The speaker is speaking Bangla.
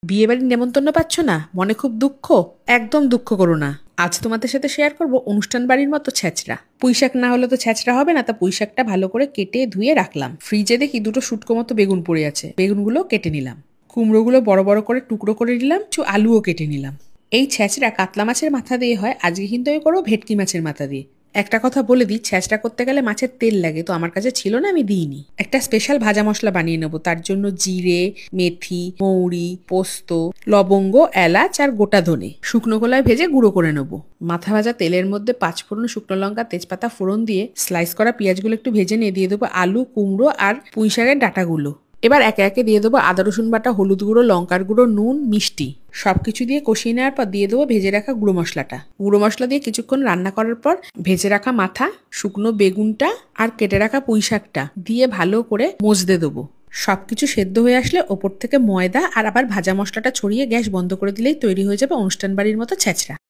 বিয়ে বাড়ির নেমন্তন্ন পাচ্ছ না, মনে খুব দুঃখ? একদম দুঃখ করো না। আজ তোমাদের সাথে শেয়ার করব অনুষ্ঠান বাড়ির মতো ছ্যাঁচড়া। পুঁইশাক না হলে তো ছ্যাঁচড়া হবে না, তা পুঁইশাকটা ভালো করে কেটে ধুয়ে রাখলাম। ফ্রিজে দেখি দুটো শুটকো মতো বেগুন পড়ে আছে, বেগুনগুলো কেটে নিলাম। কুমড়োগুলো বড় বড় করে টুকরো করে নিলাম, কিছু আলুও কেটে নিলাম। এই ছ্যাঁচড়া কাতলা মাছের মাথা দিয়ে হয়, আজকে কিন্তু আমি করবো ভেটকি মাছের মাথা দিয়ে। একটা কথা বলে দিই, ছ্যাঁচড়া করতে গেলে মাছের তেল লাগে, তো আমার কাছে ছিল না, আমি দিইনি। একটা স্পেশাল ভাজা মশলা বানিয়ে নেবো, তার জন্য জিরে, মেথি, মৌরি, পোস্ত, লবঙ্গ, এলাচ আর গোটা ধনে শুকনো খোলায় ভেজে গুঁড়ো করে নেবো। মাথা ভাজা তেলের মধ্যে 5 ফোড়ন, শুকনো লঙ্কা, তেজপাতা ফোড়ন দিয়ে স্লাইস করা পেঁয়াজগুলো একটু ভেজে নিয়ে দিয়ে দেবো আলু, কুমড়ো আর পুঁইশাকের ডাঁটাগুলো। এবার একে একে দিয়ে দেবো আদা রসুন বাটা, হলুদ গুঁড়ো, লঙ্কার গুঁড়ো, নুন, মিষ্টি। সবকিছু দিয়ে কষিয়ে নেওয়ার পর দিয়ে দেবো ভেজে রাখা গুঁড়ো মশলাটা। গুঁড়ো মশলা দিয়ে কিছুক্ষণ রান্না করার পর ভেজে রাখা মাথা, শুকনো বেগুনটা আর কেটে রাখা পুঁইশাকটা দিয়ে ভালো করে মজতে দেবো। সবকিছু সেদ্ধ হয়ে আসলে ওপর থেকে ময়দা আর আবার ভাজা মশলাটা ছড়িয়ে গ্যাস বন্ধ করে দিলেই তৈরি হয়ে যাবে অনুষ্ঠান বাড়ির মতো ছ্যাঁচড়া।